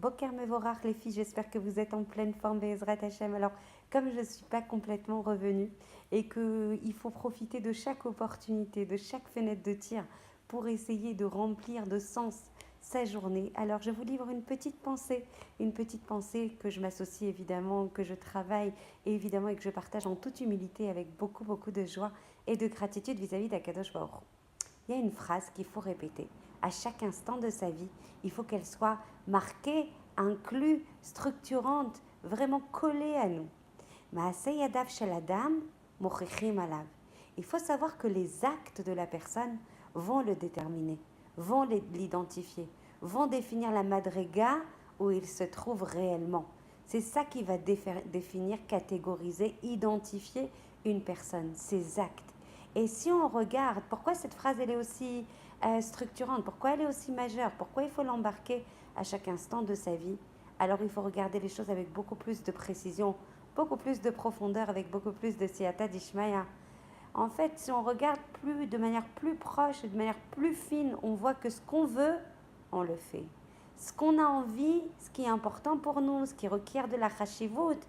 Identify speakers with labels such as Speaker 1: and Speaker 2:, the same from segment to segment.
Speaker 1: Boker Mevorach les filles, j'espère que vous êtes en pleine forme Bezrat Hashem. Alors, comme je ne suis pas complètement revenue et qu'il faut profiter de chaque opportunité, de chaque fenêtre de tir pour essayer de remplir de sens sa journée, alors je vous livre une petite pensée que je m'associe évidemment, que je travaille et évidemment et que je partage en toute humilité avec beaucoup, beaucoup de joie et de gratitude vis-à-vis d'Akadosh Baruch Hu. Il y a une phrase qu'il faut répéter à chaque instant de sa vie. Il faut qu'elle soit marquée, inclue, structurante, vraiment collée à nous. Maaseh yadav shel adam mochichim alav. Il faut savoir que les actes de la personne vont le déterminer, vont l'identifier, vont définir la madriga où il se trouve réellement. C'est ça qui va définir, catégoriser, identifier une personne, ses actes. Et si on regarde, pourquoi cette phrase elle est aussi structurante, pourquoi elle est aussi majeure, pourquoi il faut l'embarquer à chaque instant de sa vie, alors il faut regarder les choses avec beaucoup plus de précision, beaucoup plus de profondeur, avec beaucoup plus de siyata d'Ishmaïa. En fait, si on regarde de manière plus proche et de manière plus fine, on voit que ce qu'on veut, on le fait. Ce qu'on a envie, ce qui est important pour nous, ce qui requiert de la chashivut,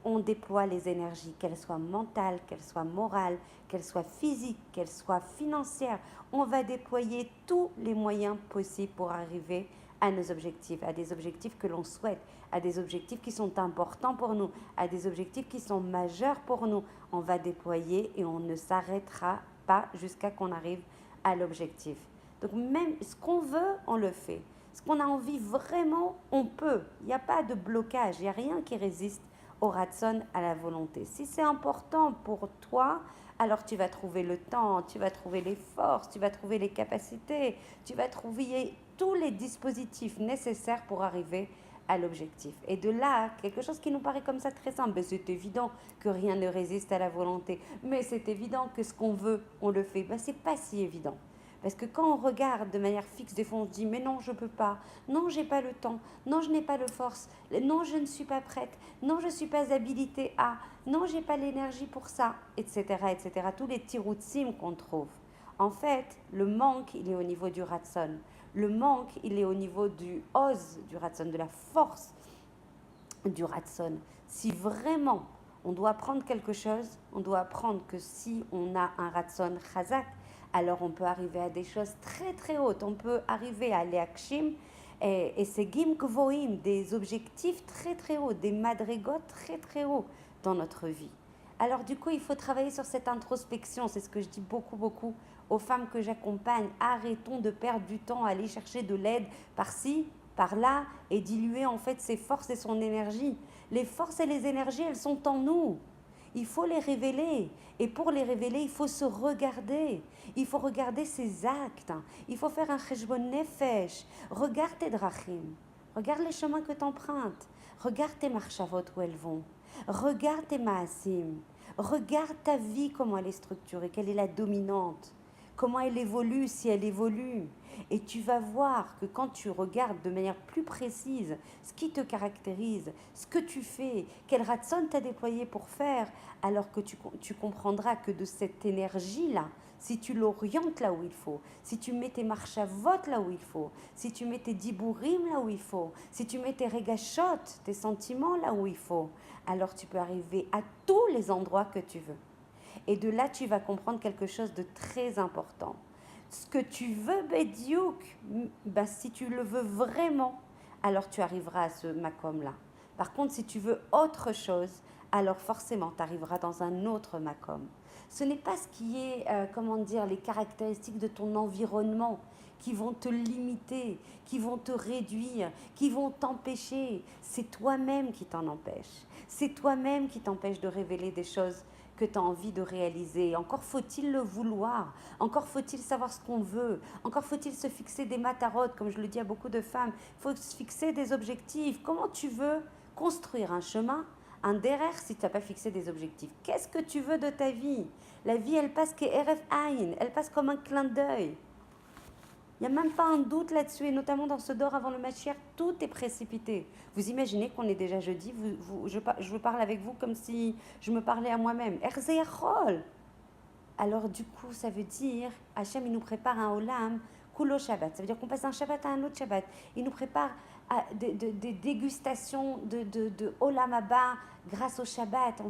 Speaker 1: on déploie les énergies, qu'elles soient mentales, qu'elles soient morales, qu'elles soient physiques, qu'elles soient financières. On va déployer tous les moyens possibles pour arriver à nos objectifs, à des objectifs que l'on souhaite, à des objectifs qui sont importants pour nous, à des objectifs qui sont majeurs pour nous. On va déployer et on ne s'arrêtera pas jusqu'à qu'on arrive à l'objectif. Donc même ce qu'on veut, on le fait. Ce qu'on a envie vraiment, on peut. Il n'y a pas de blocage, il n'y a rien qui résiste au ratson, à la volonté. Si c'est important pour toi, alors tu vas trouver le temps, tu vas trouver les forces, tu vas trouver les capacités, tu vas trouver tous les dispositifs nécessaires pour arriver à l'objectif. Et de là, quelque chose qui nous paraît comme ça très simple, c'est évident que rien ne résiste à la volonté, mais c'est évident que ce qu'on veut, on le fait. C'est pas si évident. Parce que quand on regarde de manière fixe, des fois on se dit mais non je ne peux pas, non j'ai pas le temps, non je n'ai pas le force, non je ne suis pas prête, non je ne suis pas habilitée à, non j'ai pas l'énergie pour ça, etc. etc. Tous les tiroutsim qu'on trouve. En fait, le manque il est au niveau du ratson. Le manque il est au niveau du oz du ratson, de la force du ratson. Si vraiment on doit apprendre quelque chose, on doit apprendre que si on a un ratson chazak, alors on peut arriver à des choses très très hautes. On peut arriver à l'eakshim et c'est gim gvoim, des objectifs très très hauts, des madrigots très très hauts dans notre vie. Alors du coup, il faut travailler sur cette introspection. C'est ce que je dis beaucoup aux femmes que j'accompagne. Arrêtons de perdre du temps à aller chercher de l'aide par-ci, par-là et diluer en fait ses forces et son énergie. Les forces et les énergies, elles sont en nous. Il faut les révéler. Et pour les révéler, il faut se regarder. Il faut regarder ses actes. Il faut faire un cheshbon nefesh. Regarde tes drachim. Regarde les chemins que tu empruntes. Regarde tes marchavot où elles vont. Regarde tes maasim. Regarde ta vie, comment elle est structurée, quelle est la dominante. Comment elle évolue, si elle évolue. Et tu vas voir que quand tu regardes de manière plus précise ce qui te caractérise, ce que tu fais, quel ratson t'as déployé pour faire, alors que tu comprendras que de cette énergie-là, si tu l'orientes là où il faut, si tu mets tes marchavot là où il faut, si tu mets tes dibourim là où il faut, si tu mets tes regachot, tes sentiments là où il faut, alors tu peux arriver à tous les endroits que tu veux. Et de là, tu vas comprendre quelque chose de très important. Ce que tu veux, Bédiouk, si tu le veux vraiment, alors tu arriveras à ce makom-là. Par contre, si tu veux autre chose, alors forcément, tu arriveras dans un autre makom. Ce n'est pas ce qui est, les caractéristiques de ton environnement qui vont te limiter, qui vont te réduire, qui vont t'empêcher. C'est toi-même qui t'en empêche. C'est toi-même qui t'empêche de révéler des choses que tu as envie de réaliser. Encore faut-il le vouloir, encore faut-il savoir ce qu'on veut, encore faut-il se fixer des matarotes, comme je le dis à beaucoup de femmes, il faut se fixer des objectifs. Comment tu veux construire un chemin, un derrière si tu n'as pas fixé des objectifs? Qu'est-ce que tu veux de ta vie? La vie, elle passe qu'Eref Aïn, elle passe comme un clin d'œil. Il n'y a même pas un doute là-dessus, et notamment dans ce dor avant le Mashiach, tout est précipité. Vous imaginez qu'on est déjà jeudi, je parle avec vous comme si je me parlais à moi-même. Erzeyachol. Alors du coup, ça veut dire, Hachem, il nous prépare un olam, kulo Shabbat. Ça veut dire qu'on passe d'un Shabbat à un autre Shabbat. Il nous prépare des dégustations de Olam Haba grâce au Shabbat,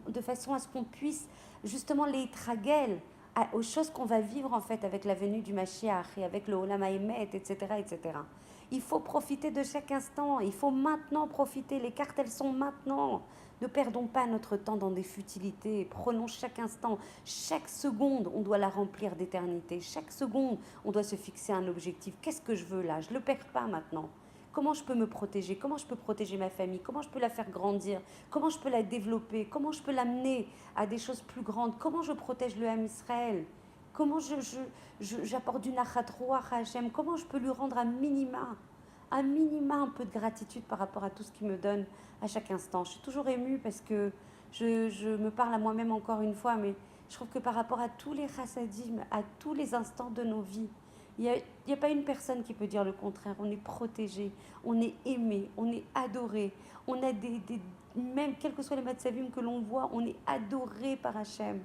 Speaker 1: de façon à ce qu'on puisse justement les tragel aux choses qu'on va vivre en fait avec la venue du Mashiach et avec le Olam HaEmet, etc., etc. Il faut profiter de chaque instant, il faut maintenant profiter, les cartes elles sont maintenant. Ne perdons pas notre temps dans des futilités, prenons chaque instant, chaque seconde, on doit la remplir d'éternité, chaque seconde, on doit se fixer un objectif. Qu'est-ce que je veux là? Je ne le perds pas maintenant. Comment je peux me protéger? Comment je peux protéger ma famille? Comment je peux la faire grandir? Comment je peux la développer? Comment je peux l'amener à des choses plus grandes? Comment je protège le Ham Israël? Comment j'apporte du nachat ruach à Hachem? Comment je peux lui rendre un minima un peu de gratitude par rapport à tout ce qu'il me donne à chaque instant? Je suis toujours émue parce que je me parle à moi-même encore une fois, mais je trouve que par rapport à tous les chassadim, à tous les instants de nos vies, il n'y a pas une personne qui peut dire le contraire. On est protégé, on est aimé, on est adoré. On a même quels que soient les matzavim que l'on voit, on est adoré par Hachem.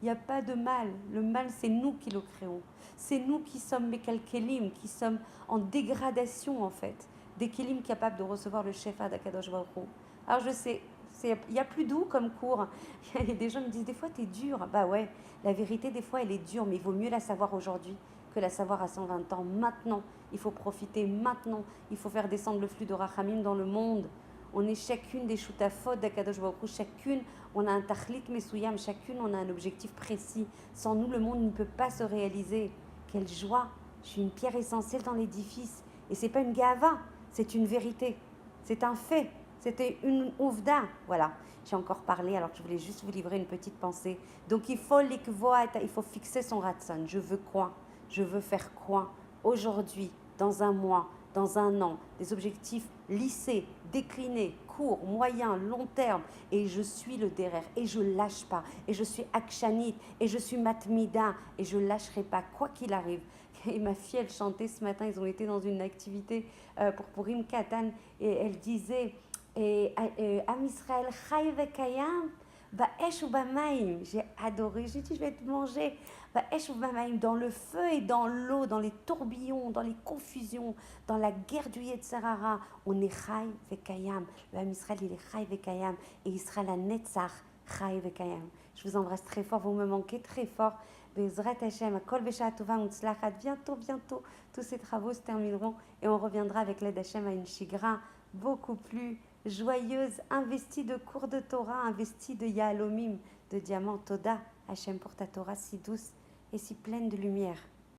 Speaker 1: Il n'y a pas de mal. Le mal, c'est nous qui le créons. C'est nous qui sommes Mekal Kelim, qui sommes en dégradation en fait. Des Kelim capables de recevoir le Shefa d'Akadosh Baruch Hu. Alors je sais, il y a plus doux comme cours. Il y a des gens qui me disent des fois t'es dur. Bah ouais, la vérité des fois elle est dure, mais il vaut mieux la savoir aujourd'hui que la savoir à 120 ans. Maintenant, il faut profiter. Maintenant, il faut faire descendre le flux de Rachamim dans le monde. On est chacune des shutafot d'Akadosh Baruch Hu. Chacune, on a un tachlit mesuyam. Chacune, on a un objectif précis. Sans nous, le monde ne peut pas se réaliser. Quelle joie! Je suis une pierre essentielle dans l'édifice. Et c'est pas une gava, c'est une vérité. C'est un fait. C'était une ouvda. Voilà, j'ai encore parlé alors que je voulais juste vous livrer une petite pensée. Donc il faut fixer son ratson. Je veux quoi? Je veux faire quoi aujourd'hui, dans un mois, dans un an? Des objectifs lissés, déclinés, court, moyen, long terme. Et je suis le derrière. Et je ne lâche pas. Et je suis akshanit. Et je suis matmida. Et je ne lâcherai pas, quoi qu'il arrive. Et ma fille, elle chantait ce matin. Ils ont été dans une activité pour Purim Katan. Et elle disait Am Israël chai vekayam. Ba'esh ou ba'maim, j'ai adoré, j'ai dit je vais te manger. Ba'esh ou ba'maim, dans le feu et dans l'eau, dans les tourbillons, dans les confusions, dans la guerre du Yetzirara, on est chai vekayam. Le Ham Israël, il est chai vekayam. Et Israël a netzach chai vekayam. Je vous embrasse très fort, vous me manquez très fort. Bezrat Hashem, Kol Besha Tova Mutzlachat. Bientôt, tous ces travaux se termineront et on reviendra avec l'aide d'Hachem à une shigra beaucoup plus joyeuse, investie de cours de Torah, investie de Yahalomim, de diamants. Toda, Hachem, pour ta Torah si douce et si pleine de lumière.